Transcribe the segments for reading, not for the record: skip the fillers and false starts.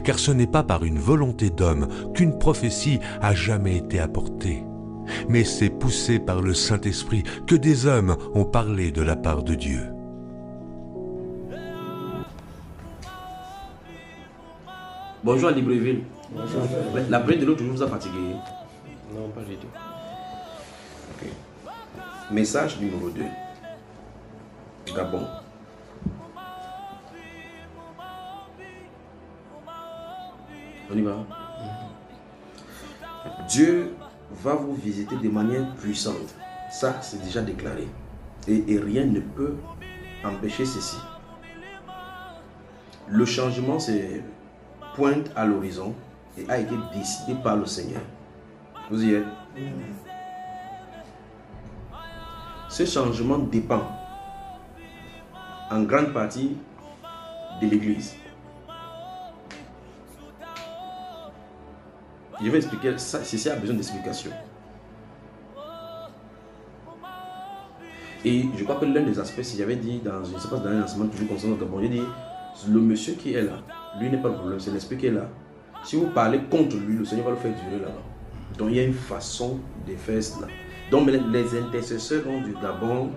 car ce n'est pas par une volonté d'homme qu'une prophétie a jamais été apportée, mais c'est poussé par le Saint-Esprit que des hommes ont parlé de la part de Dieu. Bonjour à Libreville. Bonjour. La prière de l'autre jour vous a fatigué? Non, pas du tout. Okay. Message numéro 2. Gabon. On y va. Dieu va vous visiter de manière puissante. Ça, c'est déjà déclaré. Et rien ne peut empêcher ceci. Le changement, c'est pointe à l'horizon et a été décidé par le Seigneur. Vous y êtes? Ce changement dépend en grande partie de l'Église. Je vais expliquer ça, si ça a besoin d'explication. Et je crois que l'un des aspects, si j'avais dit dans, je ne sais pas, dans un enseignement toujours concernant le Gabon, j'ai dit, le monsieur qui est là, lui n'est pas le problème, c'est l'esprit qui est là. Si vous parlez contre lui, le Seigneur va le faire durer là-bas. Donc il y a une façon de faire cela. Donc les intercesseurs du Gabon,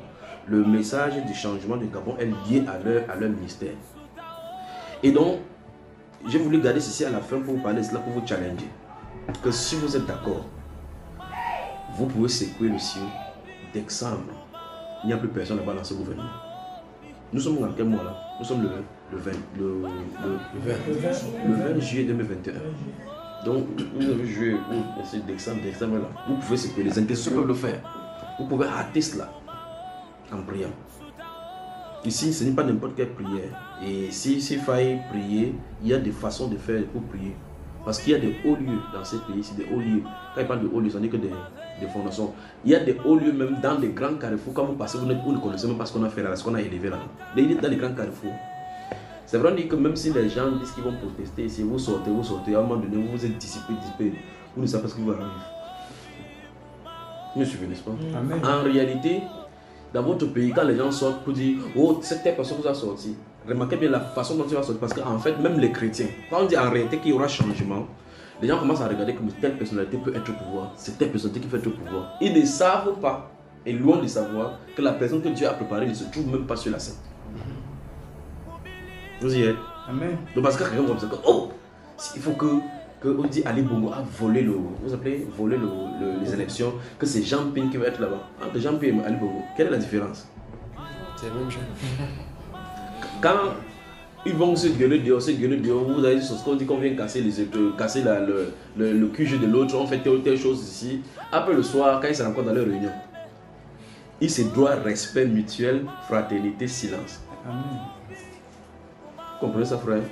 le message du changement du Gabon est lié à leur ministère. Et donc, j'ai voulu garder ceci à la fin pour vous parler de cela, pour vous challenger. Que si vous êtes d'accord, vous pouvez secouer le ciel d'exemple. Il n'y a plus personne là-bas dans ce gouvernement. Nous sommes dans quel mois là? Nous sommes le 20 juillet 2021. Donc, vous avez joué d'exemple là. Vous pouvez secouer, les intercesseurs peuvent le faire. Vous pouvez rater cela en priant. Ici, ce n'est pas n'importe quelle prière. Et s'il faille prier, il y a des façons de faire pour prier. Parce qu'il y a des hauts lieux dans ces pays, c'est des hauts lieux. Quand il parle de hauts lieux, ce n'est que des fondations. Il y a des hauts lieux même dans les grands carrefours. Quand vous passez, vous ne connaissez même pas ce qu'on a fait là, ce qu'on a élevé là. Dans les grands carrefours. C'est vrai que même si les gens disent qu'ils vont protester, si vous sortez, à un moment donné, vous vous êtes dissipé, vous ne savez pas ce qui va arriver. Vous me suivez, n'est-ce pas? Amen. En réalité, dans votre pays, quand les gens sortent pour dire, oh, cette telle personne vous a sorti, remarquez bien la façon dont il va sortir. Parce qu'en fait, même les chrétiens, quand on dit en réalité qu'il y aura changement, les gens commencent à regarder comme telle personnalité peut être au pouvoir. C'est telle personnalité qui peut être au pouvoir. Ils ne savent pas, et loin de savoir, que la personne que Dieu a préparée ne se trouve même pas sur la scène. Vous y êtes? Amen. Donc parce que quelqu'un comme ça, oh, il faut que on dit Ali Bongo a volé les élections, que c'est Jean Ping qui va être là-bas. Entre Jean Ping et Ali Bongo, quelle est la différence? C'est la même chose. Quand ils vont se gueuler dehors, vous avez dit ce qu'on dit qu'on vient casser le QG de l'autre, on fait telle chose ici. Après le soir, quand ils se rencontrent dans leur réunion, il se doit respect mutuel, fraternité, silence. Amen. Vous comprenez ça, frère? Amen.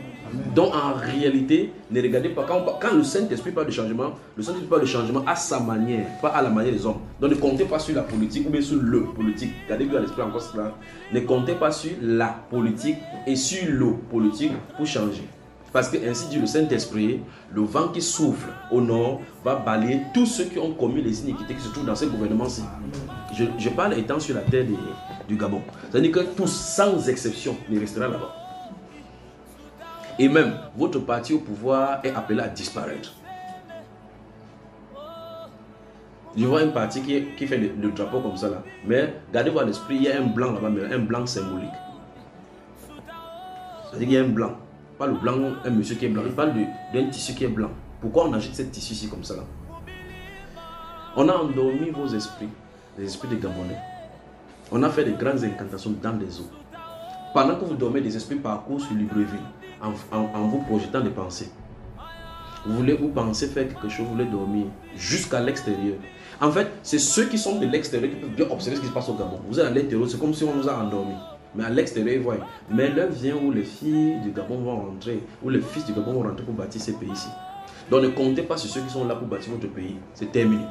Donc en réalité, ne regardez pas, quand le Saint-Esprit parle de changement, le Saint-Esprit parle de changement à sa manière, pas à la manière des hommes. Donc ne comptez pas sur la politique ou bien sur le politique. Gardez-vous à l'esprit encore cela. Ne comptez pas sur la politique et sur le politique pour changer. Parce que ainsi dit le Saint-Esprit, le vent qui souffle au nord va balayer tous ceux qui ont commis les iniquités qui se trouvent dans ce gouvernement-ci. Je parle étant sur la terre du Gabon. C'est-à-dire que tous, sans exception, ne resteront là-bas. Et même, votre parti au pouvoir est appelé à disparaître. Je vois un parti qui fait le drapeau comme ça là. Mais gardez-vous à l'esprit, il y a un blanc là-bas, mais un blanc symbolique. C'est-à-dire qu'il y a un blanc. Pas le blanc, un monsieur qui est blanc. Il parle d'un tissu qui est blanc. Pourquoi on agite ce tissu-ci comme ça là? On a endormi vos esprits, les esprits des Gabonais. On a fait des grandes incantations dans les eaux. Pendant que vous dormez, des esprits parcourent sur Libreville en vous projetant des pensées. Vous pensez faire quelque chose, vous voulez dormir jusqu'à l'extérieur. En fait, c'est ceux qui sont de l'extérieur qui peuvent bien observer ce qui se passe au Gabon. Vous êtes à l'intérieur, c'est comme si on nous a endormis. Mais à l'extérieur, ils voient. Mais l'heure vient où les filles du Gabon vont rentrer, où les fils du Gabon vont rentrer pour bâtir ces pays-ci. Donc ne comptez pas sur ceux qui sont là pour bâtir votre pays. C'est terminé.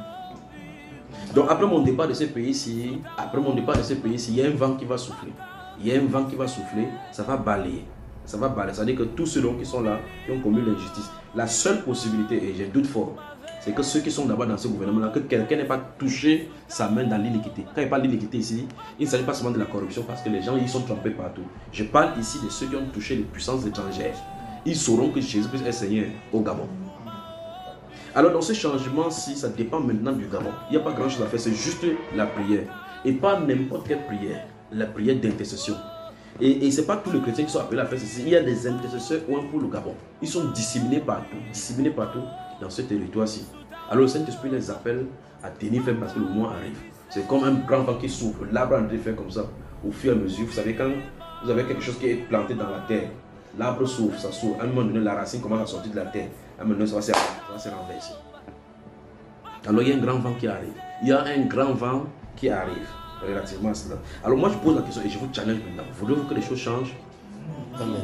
Donc après mon départ de ce pays-ci, il y a un vent qui va souffler. Il y a un vent qui va souffler, ça va balayer. Ça va balayer. C'est-à-dire que tous ceux qui sont là, qui ont commis l'injustice, la seule possibilité, et j'ai doute fort, c'est que ceux qui sont d'abord dans ce gouvernement-là, que quelqu'un n'ait pas touché sa main dans l'iniquité. Quand il parle d'iniquité ici, il ne s'agit pas seulement de la corruption parce que les gens ils sont trompés partout. Je parle ici de ceux qui ont touché les puissances étrangères. ils sauront que Jésus-Christ est Seigneur au Gabon. Alors dans ce changement-ci, ça dépend maintenant du Gabon. Il n'y a pas grand-chose à faire, c'est juste la prière. Et pas n'importe quelle prière, la prière d'intercession. Et ce n'est pas tous les chrétiens qui sont appelés à faire ceci. Il y a des intercesseurs pour le Gabon. Ils sont disséminés partout dans ce territoire-ci. Alors le Saint-Esprit les appelle à tenir ferme parce que le moment arrive. C'est comme un grand vent qui souffle. L'arbre est en train de faire comme ça. Au fur et à mesure, vous savez, quand vous avez quelque chose qui est planté dans la terre, l'arbre souffle, ça souffle. À un moment donné, la racine commence à sortir de la terre. À un moment donné, ça va se renverser. Alors il y a un grand vent qui arrive. Il y a un grand vent qui arrive relativement à cela. Alors moi je pose la question et je vous challenge maintenant. Voulez-vous que les choses changent? Amen.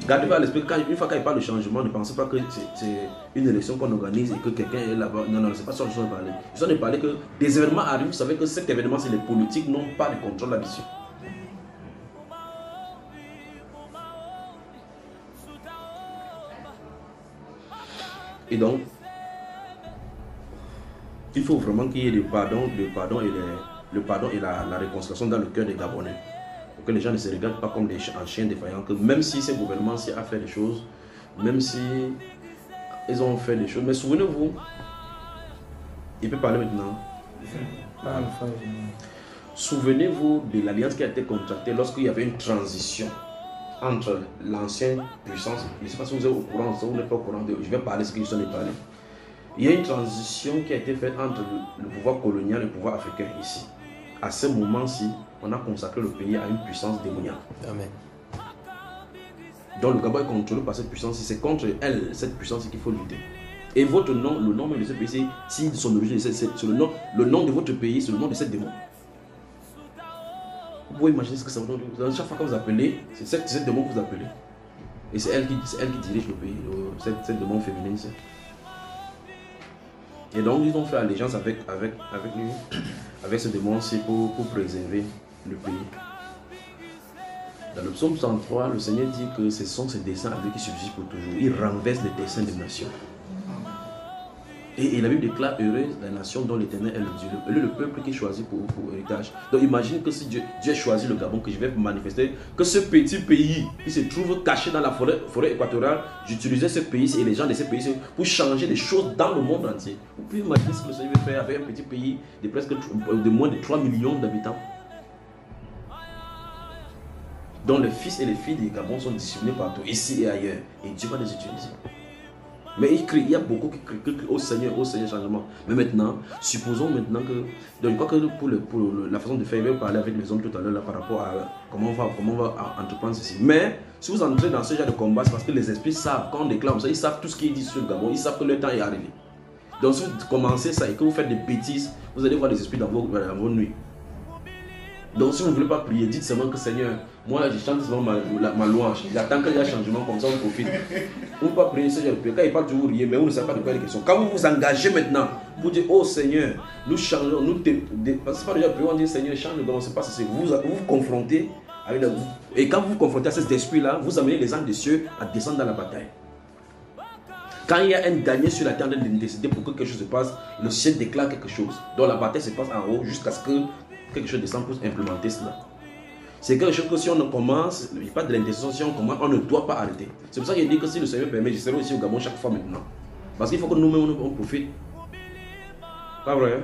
Gardez pas à l'esprit qu'une fois qu'il parle de changement, ne pensez pas que c'est une élection qu'on organise et que quelqu'un est là-bas. Non, c'est pas ça que je suis en train de parler. Je suis en train de parler que des événements arrivent. Vous savez que cet événement, c'est les politiques n'ont pas de contrôle là-dessus. Et donc, il faut vraiment qu'il y ait le pardon et la réconciliation dans le cœur des Gabonais. Pour que les gens ne se regardent pas comme un chien défaillant. Que même si ces gouvernements ont fait des choses, même si ils ont fait des choses, mais souvenez-vous, il peut parler maintenant. Souvenez-vous de l'alliance qui a été contractée lorsqu'il y avait une transition entre l'ancienne puissance. Je ne sais pas si vous êtes au courant, si vous n'êtes pas au courant, je vais parler ce que je suis en train de parler. Il y a une transition qui a été faite entre le pouvoir colonial et le pouvoir africain ici. À ce moment-ci, on a consacré le pays à une puissance démoniaque. Amen. Donc le Gabon est contrôlé par cette puissance, c'est contre elle, cette puissance qu'il faut lutter. Et votre nom, le nom même de ce pays, si son origine, c'est le nom de votre pays, c'est le nom de cette démon. Vous pouvez imaginer ce que ça veut dire. Chaque fois que vous appelez, c'est cette démon que vous appelez. Et c'est elle qui dirige le pays, cette démon féminine. Et donc ils ont fait allégeance avec lui, avec ce démon-ci pour préserver le pays. Dans le psaume 103, le Seigneur dit que ce sont ses desseins avec qui subsistent pour toujours. Il renverse les desseins des nations. Et la Bible déclare heureuse la nation dont l'Éternel est le Dieu. Le peuple qui choisit pour héritage. Donc imagine que si Dieu a choisi le Gabon, que je vais manifester, que ce petit pays qui se trouve caché dans la forêt équatoriale, j'utilisais ce pays et les gens de ce pays pour changer les choses dans le monde entier. Vous pouvez imaginer ce que le Seigneur veut faire avec un petit pays de moins de 3 millions d'habitants. dont les fils et les filles du Gabon sont disciplinés partout, ici et ailleurs. Et Dieu va les utiliser. Mais il y a beaucoup qui crient au Seigneur, changement. Mais maintenant, supposons maintenant que, donc je crois que pour la façon de faire, il va parler avec les hommes tout à l'heure par rapport à comment on va entreprendre ceci. Mais si vous entrez dans ce genre de combat, c'est parce que les esprits savent, quand on déclare ça, ils savent tout ce qu'ils disent sur le Gabon, ils savent que le temps est arrivé. Donc si vous commencez ça et que vous faites des bêtises, vous allez voir des esprits dans vos nuits. Donc si vous ne voulez pas prier, dites seulement que Seigneur, moi je chante souvent ma louange. J'attends qu'il y ait un changement comme ça, on profite. Vous ne pouvez pas prier, Seigneur, quand il parle toujours rien, mais vous ne savez pas de quoi il est question. Quand vous vous engagez maintenant, vous dites, oh Seigneur, nous changeons, parce que c'est pas déjà prier, on dit Seigneur, change le Gabon, c'est pas ça, vous vous confrontez avec et quand vous vous confrontez à cet esprit-là, vous amenez les anges des cieux à descendre dans la bataille. Quand il y a un dernier sur la terre de l'intercéder pour que quelque chose se passe, le ciel déclare quelque chose. Donc la bataille se passe en haut jusqu'à ce que quelque chose descende pour implémenter cela. C'est quelque chose que si on ne commence, il n'y a pas de l'intercession, si on commence, on ne doit pas arrêter. C'est pour ça qu'il dit que si le Seigneur permet, je serai aussi au Gabon chaque fois maintenant. Parce qu'il faut que nous-mêmes on profite. Pas vrai?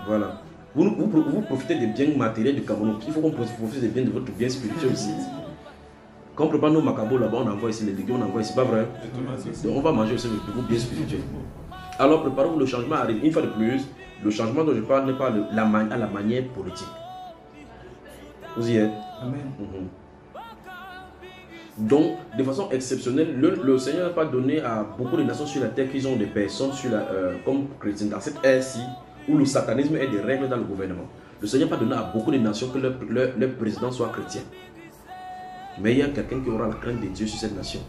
Voilà. Vous profitez des biens matériels du Gabon. Il faut qu'on profite des biens de votre bien spirituel aussi. Quand on prépare nos macabos là-bas, on envoie ici les légumes, on envoie ici, pas vrai? Donc on va manger aussi le bien spirituel. Alors préparez-vous, le changement arrive. Une fois de plus, le changement dont je parle n'est pas à la manière politique. Vous y êtes? Amen. Donc, de façon exceptionnelle, le Seigneur n'a pas donné à beaucoup de nations sur la terre qu'ils ont des personnes comme chrétiens dans cette ère-ci où le satanisme est des règles dans le gouvernement. Le Seigneur n'a pas donné à beaucoup de nations que leur président soit chrétien. Mais il y a quelqu'un qui aura la crainte de Dieu sur cette nation.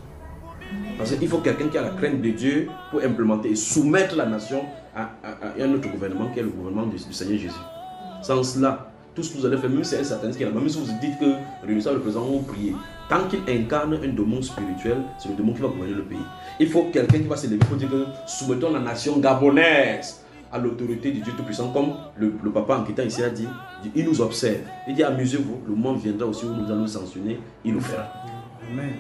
Parce qu'il faut quelqu'un qui a la crainte de Dieu pour implémenter et soumettre la nation à un autre gouvernement qui est le gouvernement du Seigneur Jésus. Sans cela, tout ce que vous allez faire, même si c'est un sataniste qui est là, même si vous dites que le président va prier, tant qu'il incarne un démon spirituel, c'est le démon qui va gouverner le pays. Il faut quelqu'un qui va se lever pour dire que soumettons la nation gabonaise à l'autorité du Dieu Tout-Puissant, comme le papa en quittant ici a dit, il nous observe. Il dit amusez-vous, le moment viendra aussi où nous allons nous sanctionner, il nous fera. Amen.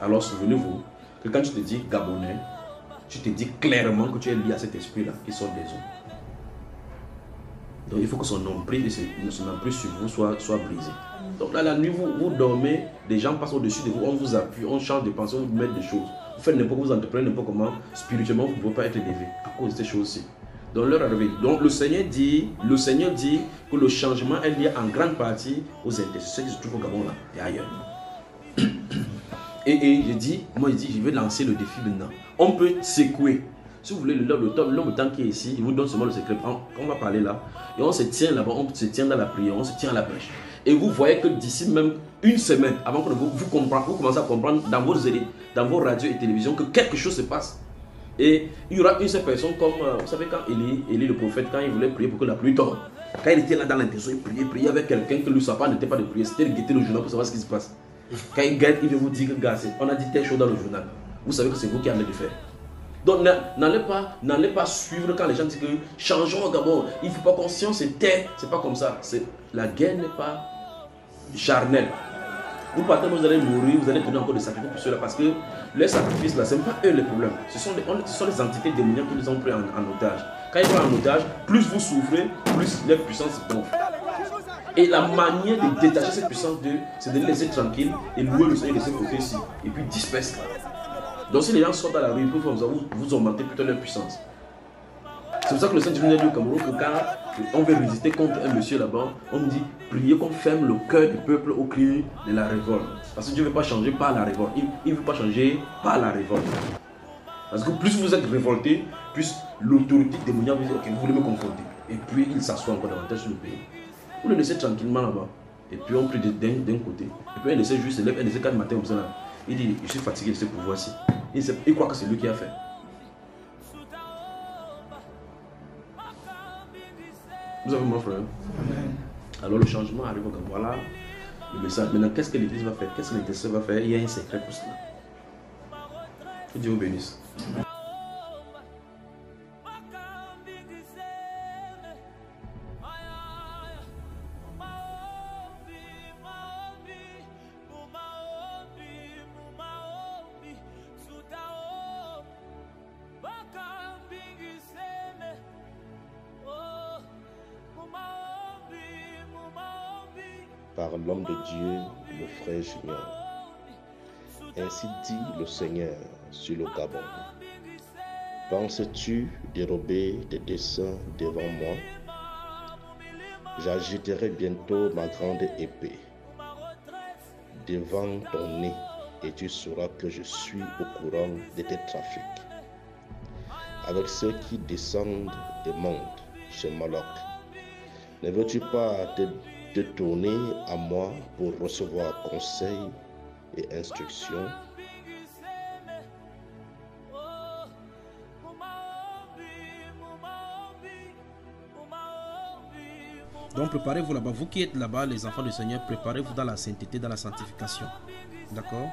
Alors souvenez-vous que quand tu te dis Gabonais, tu te dis clairement que tu es lié à cet esprit-là qui sort des eaux. Donc il faut que son emprise sur vous soit brisé. Donc là, la nuit, vous dormez, des gens passent au-dessus de vous, on vous appuie, on change de pensée, on vous met des choses. Vous faites n'importe quoi, vous entreprenez n'importe comment, spirituellement, vous ne pouvez pas être élevé à cause de ces choses-ci. Donc l'heure arrivée. Donc le Seigneur dit que le changement est lié en grande partie aux intercesseurs qui se trouvent au Gabon là et ailleurs. Et je dis, je vais lancer le défi maintenant. On peut secouer. Si vous voulez, l'homme de temps qui est ici, il vous donne seulement le secret. On va parler là. Et on se tient là-bas, on se tient dans la prière, on se tient à la prêche. Et vous voyez que d'ici même une semaine, avant que vous commencez à comprendre dans vos radios et télévisions que quelque chose se passe. Et il y aura une seule personne comme, vous savez, quand Élie le prophète, quand il voulait prier pour que la pluie tombe, quand il était là dans l'intention, il priait avec quelqu'un que lui, sa part n'était pas de prier, c'était de guetter le journal pour savoir ce qui se passe. Quand il guette, il veut vous dire que, gars, on a dit telle chose dans le journal. Vous savez que c'est vous qui allez le faire. Donc n'allez pas suivre quand les gens disent que changeons au Gabon, il ne faut pas conscience, c'est pas comme ça. La guerre n'est pas charnelle. Vous partez, vous allez mourir, vous allez donner encore des sacrifices pour cela parce que les sacrifices là, ce n'est pas eux les problèmes. Ce sont les entités démoniaques qui nous ont pris en otage. Quand ils sont en otage, plus vous souffrez, plus les puissances se gonflent. Et la manière de détacher cette puissance c'est de les laisser tranquilles et louer le Seigneur de ce côté-ci et puis disperser. Donc si les gens sortent à la rue, vous augmentez plutôt leur puissance. C'est pour ça que le Seigneur dit au Cameroun que quand on veut résister contre un monsieur là-bas, on dit priez qu'on ferme le cœur du peuple au cri de la révolte. Parce que Dieu ne veut pas changer par la révolte. Il ne veut pas changer par la révolte. Parce que plus vous êtes révolté, plus l'autorité démoniaque vous dit ok, vous voulez me confronter. Et puis il s'assoit encore davantage sur le pays. Vous le laissez tranquillement là-bas. Et puis on prie d'un côté. Et puis un de ces jours se lève, un de ces 4 matins comme ça là. Il dit je suis fatigué de ce pouvoir-ci. Il croit que c'est lui qui a fait. Vous avez mon frère? Amen. Alors le changement arrive au Gabon. Voilà le message. Maintenant, qu'est-ce que l'Église va faire? Qu'est-ce que l'intercesseur va faire? Il y a un secret pour cela. Que Dieu vous bénisse. Par l'homme de Dieu, le frère Junior. Ainsi dit le Seigneur sur le Gabon. Penses-tu dérober tes desseins devant moi? J'agiterai bientôt ma grande épée devant ton nez et tu sauras que je suis au courant de tes trafics. Avec ceux qui descendent et montent chez Moloch, ne veux-tu pas te tourner à moi pour recevoir conseil et instruction? Donc préparez-vous là-bas, vous qui êtes là-bas, les enfants du Seigneur, préparez-vous dans la sainteté, dans la sanctification. D'accord?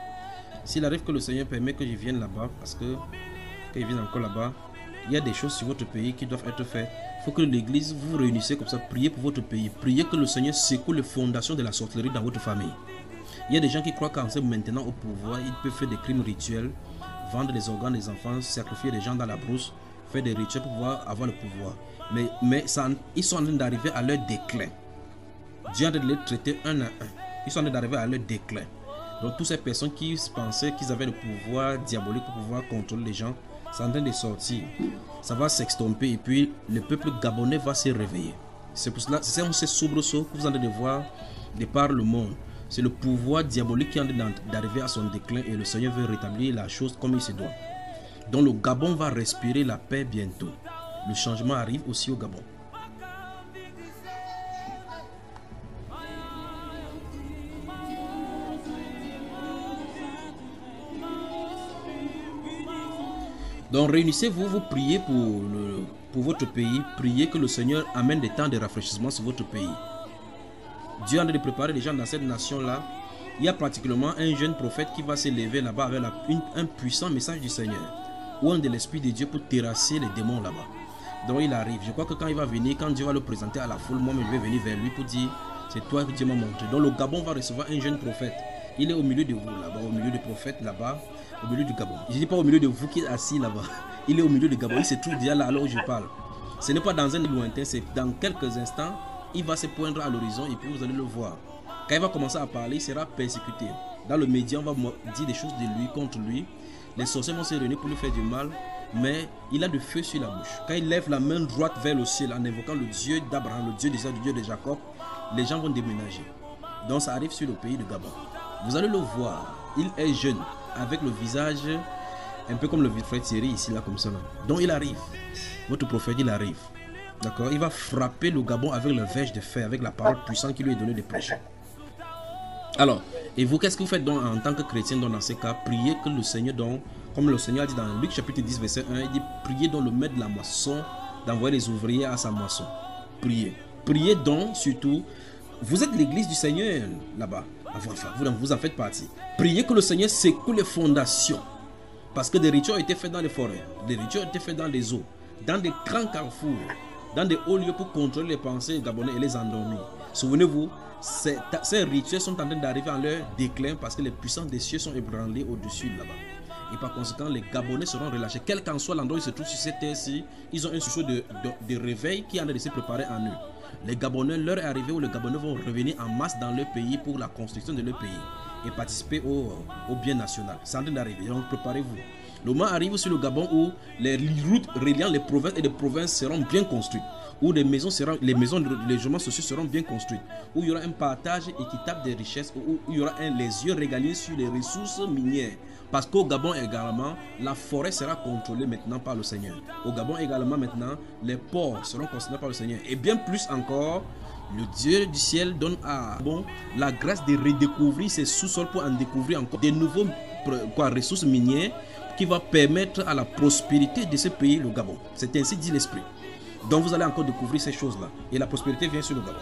S'il arrive que le Seigneur permet que je vienne là-bas, parce que quand je viens encore là-bas, il y a des choses sur votre pays qui doivent être faites. Il faut que l'église vous vous réunissez comme ça, priez pour votre pays. Priez que le Seigneur secoue les fondations de la sorcellerie dans votre famille. Il y a des gens qui croient qu'en se maintenant au pouvoir, ils peuvent faire des crimes rituels, vendre les organes des enfants, sacrifier des gens dans la brousse, faire des rituels pour pouvoir avoir le pouvoir. Mais ça, ils sont en train d'arriver à leur déclin. Dieu est en train de les traiter un à un. Ils sont en train d'arriver à leur déclin. Donc toutes ces personnes qui pensaient qu'ils avaient le pouvoir diabolique pour pouvoir contrôler les gens, c'est en train de sortir. Ça va s'extomper et puis le peuple gabonais va se réveiller. C'est pour cela, c'est ces soubresauts que vous êtes en train de voir de par le monde. C'est le pouvoir diabolique qui est en train d'arriver à son déclin et le Seigneur veut rétablir la chose comme il se doit. Donc le Gabon va respirer la paix bientôt. Le changement arrive aussi au Gabon. Donc réunissez-vous, vous priez pour votre pays, priez que le Seigneur amène des temps de rafraîchissement sur votre pays. Dieu est en train de préparer les gens dans cette nation-là. Il y a pratiquement un jeune prophète qui va s'élever là-bas avec un puissant message du Seigneur, ou un de l'Esprit de Dieu pour terrasser les démons là-bas. Donc il arrive. Je crois que quand il va venir, quand Dieu va le présenter à la foule, moi je vais venir vers lui pour dire, c'est toi que Dieu m'a montré. Donc le Gabon va recevoir un jeune prophète Il est au milieu de vous là-bas, au milieu des prophètes là-bas, au milieu du Gabon. Je ne dis pas au milieu de vous qui êtes assis là-bas. Il est au milieu du Gabon, il se trouve déjà là alors où je parle. Ce n'est pas dans un lointain, c'est dans quelques instants, il va se poindre à l'horizon et puis vous allez le voir. Quand il va commencer à parler, il sera persécuté. Dans le média, on va dire des choses de lui, contre lui. Les sorciers vont se réunir pour lui faire du mal, mais il a du feu sur la bouche. Quand il lève la main droite vers le ciel en invoquant le Dieu d'Abraham, le Dieu d'Isaac, le Dieu de Jacob, les gens vont déménager. Donc ça arrive sur le pays de Gabon. Vous allez le voir, il est jeune, avec le visage un peu comme le frère Thierry ici, là, comme ça. Là. Donc il arrive, votre prophète, il arrive. D'accord, il va frapper le Gabon avec le verge de fer, avec la parole puissante qui lui est donnée de prêcher. Alors, et vous, qu'est-ce que vous faites donc en tant que chrétien dans ces cas? Priez que le Seigneur, donc, comme le Seigneur a dit dans Luc chapitre 10, verset 1, il dit, priez donc le maître de la moisson d'envoyer les ouvriers à sa moisson. Priez. Priez donc, surtout, vous êtes l'église du Seigneur là-bas. Vous en faites partie. Priez que le Seigneur secoue les fondations. Parce que des rituels ont été faits dans les forêts, des rituels ont été faits dans les eaux, dans des grands carrefours, dans des hauts lieux pour contrôler les pensées gabonais et les endormir. Souvenez-vous, ces rituels sont en train d'arriver à leur déclin parce que les puissances des cieux sont ébranlées au-dessus de là-bas. Et par conséquent, les Gabonais seront relâchés. Quel qu'en soit l'endroit où ils se trouvent sur cette terre-ci, ils ont un sursaut de réveil qui est en train de se préparer en eux. Les Gabonais, l'heure est arrivée où les Gabonais vont revenir en masse dans leur pays pour la construction de leur pays et participer au bien national. C'est en train d'arriver, donc préparez-vous. Le moment arrive sur le Gabon où les routes reliant les provinces et les provinces seront bien construites, où les maisons de logements sociaux seront bien construites, où il y aura un partage équitable des richesses, où il y aura les yeux régaliens sur les ressources minières. Parce qu'au Gabon également, la forêt sera contrôlée maintenant par le Seigneur. Au Gabon également maintenant, les ports seront contrôlés par le Seigneur. Et bien plus encore, le Dieu du ciel donne à Gabon la grâce de redécouvrir ses sous-sols pour en découvrir encore des nouveaux ressources minières qui va permettre à la prospérité de ce pays, le Gabon. C'est ainsi dit l'Esprit. Donc vous allez encore découvrir ces choses-là. Et la prospérité vient sur le Gabon.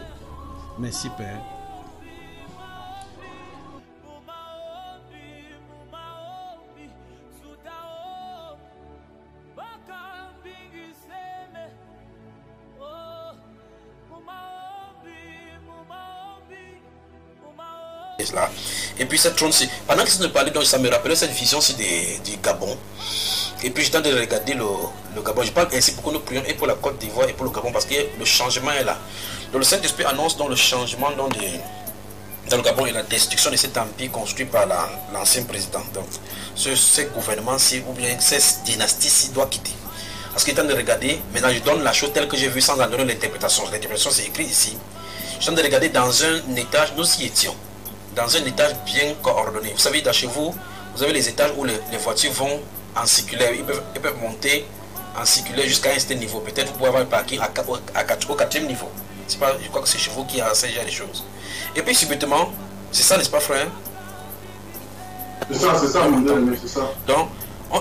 Merci Père. Là. Et puis cette trône-ci, pendant que ça me parlait, donc ça me rappelait cette vision-ci du Gabon. Et puis j'étais en train de regarder le Gabon. Je parle ainsi pour que nous prions et pour la Côte d'Ivoire et pour le Gabon parce que le changement est là. Donc le Saint-Esprit annonce donc le changement dans le Gabon et la destruction de cet empire construit par l'ancien président. Donc ce gouvernement-ci ou bien cette dynastie-ci doit quitter. Parce qu'il est en train de regarder, maintenant je donne la chose telle que j'ai vue sans en donner l'interprétation. L'interprétation c'est écrit ici. Je suis en train de regarder dans un étage, nous y étions. Dans un étage bien coordonné. Vous savez, dans chez vous, vous avez les étages où les voitures vont en circulaire. Ils peuvent monter en circulaire jusqu'à un certain niveau. Peut-être vous pouvez avoir un parking au 4e niveau. Pas, je crois que c'est chez vous qui a ce genre de choses. Et puis subitement, c'est ça, n'est-ce pas, frère? C'est ça, c'est ça. Donc,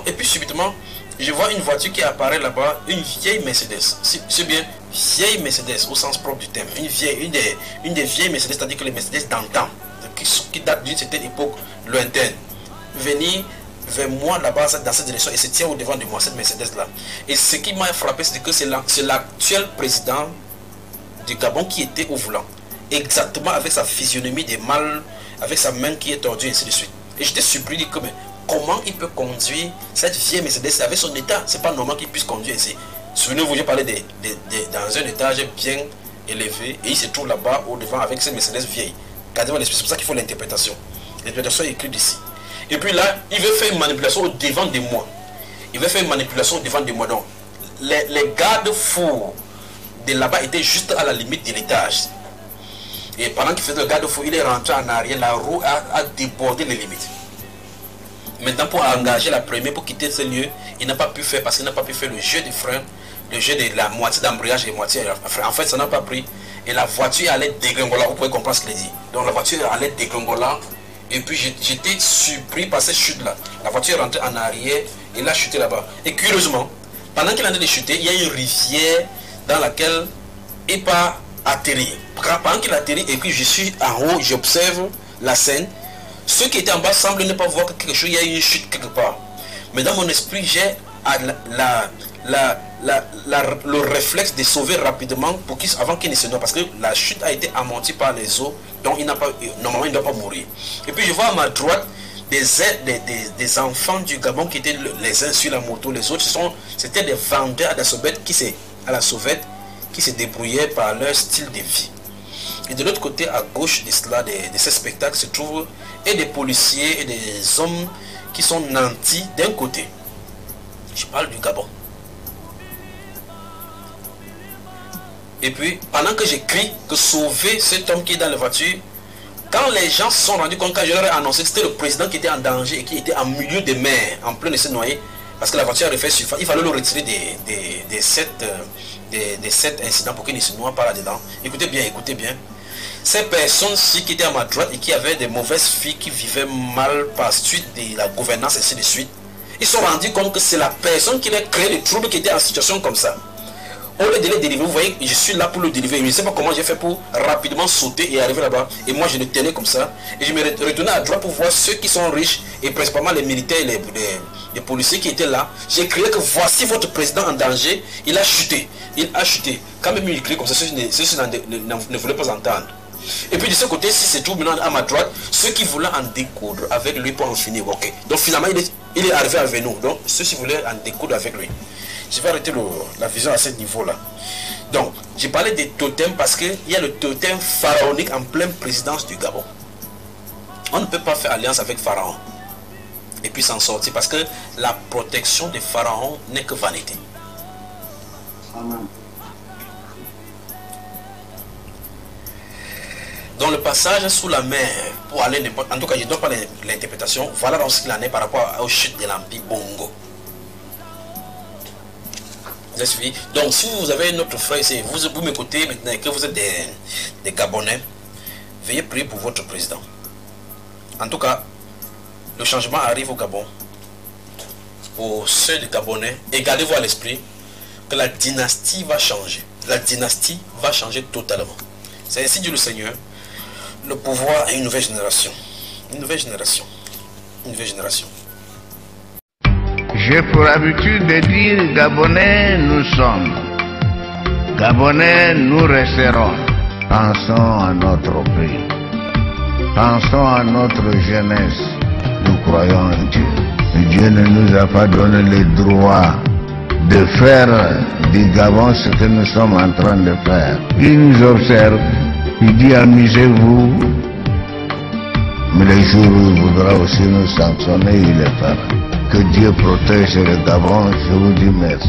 et puis subitement, je vois une voiture qui apparaît là-bas, une vieille Mercedes. C'est bien, vieille Mercedes au sens propre du terme. Une des vieilles Mercedes, c'est-à-dire que les Mercedes d'antan, qui date d'une certaine époque lointaine, venir vers moi là-bas dans cette direction et se tient au devant de moi, cette Mercedes-là. Et ce qui m'a frappé, c'est que c'est l'actuel président du Gabon qui était au volant. Exactement avec sa physionomie de mal, avec sa main qui est tordue, et ainsi de suite. Et j'étais surpris de dire que, mais comment il peut conduire cette vieille Mercedes avec son état? C'est pas normal qu'il puisse conduire ainsi. Souvenez-vous, j'ai parlé dans un étage bien élevé et il se trouve là-bas au devant avec cette Mercedes vieille. C'est pour ça qu'il faut l'interprétation. L'interprétation est écrite ici. Et puis là, il veut faire une manipulation au devant de moi. Il veut faire une manipulation au devant de moi. Donc, les garde-fous de là-bas étaient juste à la limite de l'étage. Et pendant qu'il faisait le garde-fou, il est rentré en arrière. La roue a débordé les limites. Maintenant, pour engager la première, pour quitter ce lieu, il n'a pas pu faire parce qu'il n'a pas pu faire le jeu de frein, le jeu de la moitié d'embrayage et moitié. En fait, ça n'a pas pris. Et la voiture allait dégringolant, vous pouvez comprendre ce qu'il dit. Donc la voiture allait dégringolant. Et puis j'étais surpris par cette chute-là. La voiture est rentrée en arrière et l'a chuté là-bas. Et curieusement, pendant qu'il est en train de chuter, il y a une rivière dans laquelle il n'est pas atterri. Pendant qu'il atterrit et puis je suis en haut, j'observe la scène. Ceux qui étaient en bas semblent ne pas voir quelque chose, il y a une chute quelque part. Mais dans mon esprit, j'ai le réflexe de sauver rapidement pour avant qu'il ne se noie, parce que la chute a été amortie par les eaux, donc il n'a pas, normalement il ne doit pas mourir. Et puis je vois à ma droite des enfants du Gabon qui étaient les uns sur la moto, les autres c'était des vendeurs à la sauvette qui se débrouillaient par leur style de vie. Et de l'autre côté, à gauche de ces spectacles se trouvent et des policiers et des hommes qui sont nantis d'un côté. Je parle du Gabon. Et puis, pendant que j'écris que sauver cet homme qui est dans la voiture, quand les gens se sont rendus compte, quand je leur ai annoncé que c'était le président qui était en danger et qui était en milieu de mer, en plein de se noyer, parce que la voiture avait fait surface, il fallait le retirer des 7 incidents pour qu'il ne se noie pas là-dedans. Écoutez bien. Ces personnes-ci qui étaient à ma droite et qui avaient des mauvaises filles qui vivaient mal par suite de la gouvernance et ainsi de suite, ils se sont rendus compte que c'est la personne qui avait créé les troubles qui était en situation comme ça. On le délivrer, vous voyez, je suis là pour le délivrer. Je ne sais pas comment j'ai fait pour rapidement sauter et arriver là-bas. Et moi, je le tenais comme ça. Et je me retournais à droite pour voir ceux qui sont riches, et principalement les militaires et les policiers qui étaient là. J'ai crié que voici votre président en danger. Il a chuté. Quand même, il criait comme ça, ceux ne voulaient pas entendre. Et puis de ce côté-ci, c'est tout maintenant à ma droite, ceux qui voulaient en découdre avec lui pour en finir. Ok. Donc finalement, il est arrivé avec nous. Donc ceux-ci voulaient en découdre avec lui. Je vais arrêter la vision à ce niveau-là. Donc, j'ai parlé des totems parce qu'il y a le totem pharaonique en pleine présidence du Gabon. On ne peut pas faire alliance avec Pharaon et puis s'en sortir parce que la protection des pharaons n'est que vanité. Amen. Dans le passage sous la mer, pour aller, en tout cas, je ne donne pas l'interprétation, voilà donc ce qu'il en est par rapport aux chutes de l'Empire Bongo. Donc si vous avez notre frère ici, vous m'écoutez maintenant et que vous êtes des Gabonais, veuillez prier pour votre président. En tout cas, le changement arrive au Gabon. Pour ceux des Gabonais, et gardez-vous à l'esprit que la dynastie va changer. La dynastie va changer totalement. C'est ainsi dit le Seigneur. Le pouvoir est une nouvelle génération. Une nouvelle génération. Une nouvelle génération. J'ai pour habitude de dire Gabonais nous sommes, Gabonais nous resterons. Pensons à notre pays, pensons à notre jeunesse. Nous croyons en Dieu. Et Dieu ne nous a pas donné le droit de faire du Gabon ce que nous sommes en train de faire. Il nous observe, il dit amusez-vous, mais les jours où il voudra aussi nous sanctionner, il le fera. Que Dieu protège le Gabon, je vous dis merci.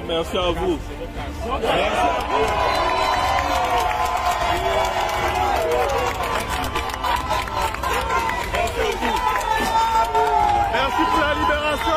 Merci à vous. Merci pour la libération.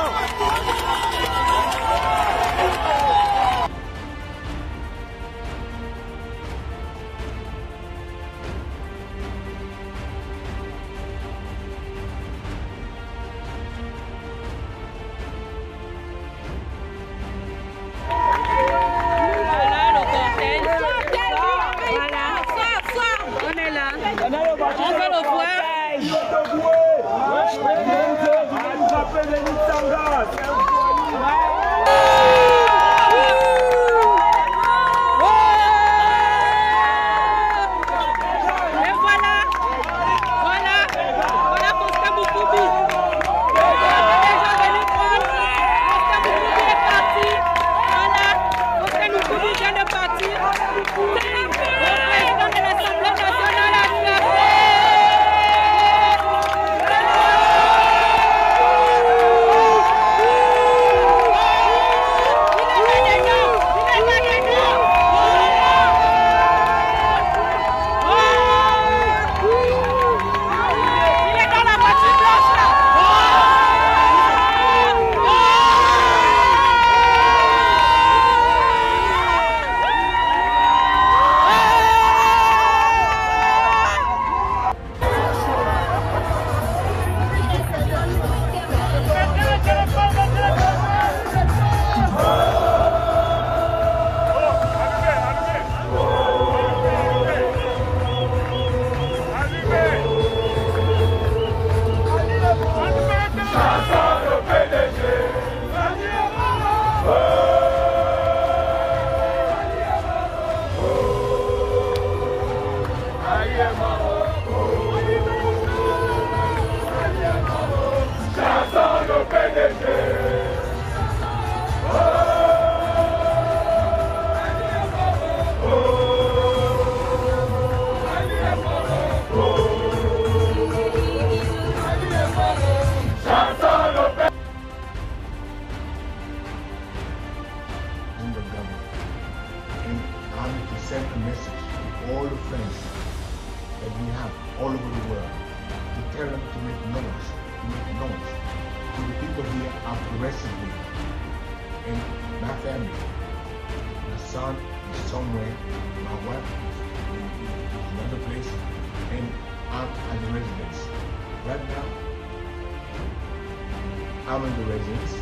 I'm in the residence.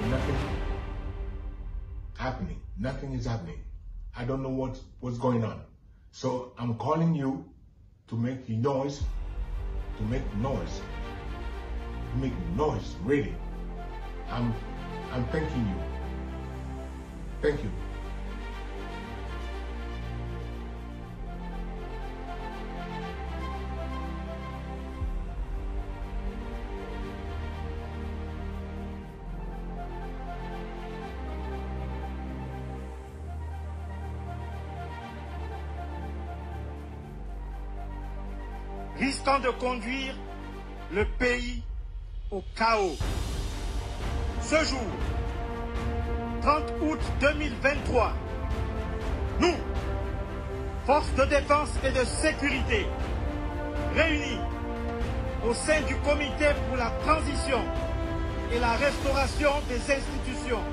Nothing happening. Nothing is happening. I don't know what's going on. So I'm calling you to make noise. To make noise. To make noise, really. I'm thanking you. Thank you. Risquant de conduire le pays au chaos. Ce jour, 30 août 2023, nous, forces de défense et de sécurité, réunis au sein du Comité pour la transition et la restauration des institutions,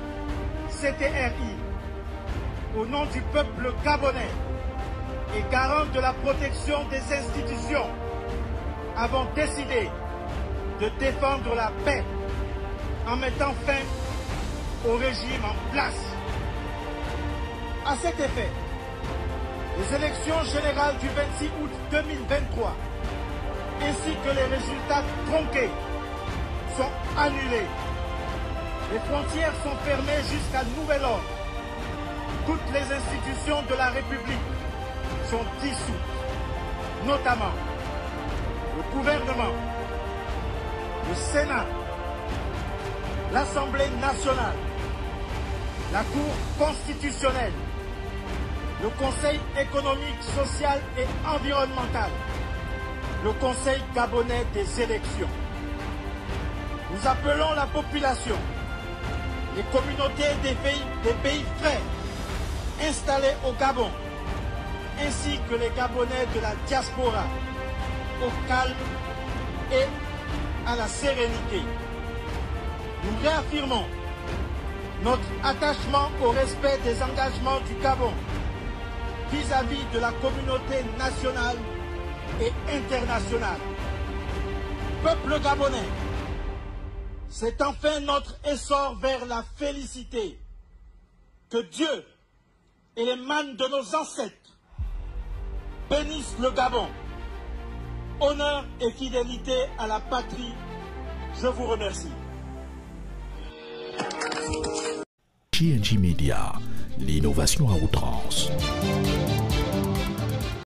CTRI, au nom du peuple gabonais et garant de la protection des institutions, avons décidé de défendre la paix en mettant fin au régime en place. À cet effet, les élections générales du 26 août 2023 ainsi que les résultats tronqués sont annulés. Les frontières sont fermées jusqu'à nouvel ordre. Toutes les institutions de la République sont dissoutes, notamment le gouvernement, le Sénat, l'Assemblée nationale, la Cour constitutionnelle, le Conseil économique, social et environnemental, le Conseil gabonais des élections. Nous appelons la population, les communautés des pays frères installés au Gabon, ainsi que les Gabonais de la diaspora, au calme et à la sérénité. Nous réaffirmons notre attachement au respect des engagements du Gabon vis-à-vis de la communauté nationale et internationale. Peuple gabonais, c'est enfin notre essor vers la félicité. Que Dieu et les mânes de nos ancêtres bénissent le Gabon. Honneur et fidélité à la patrie. Je vous remercie. JNJ Media, l'innovation à outrance.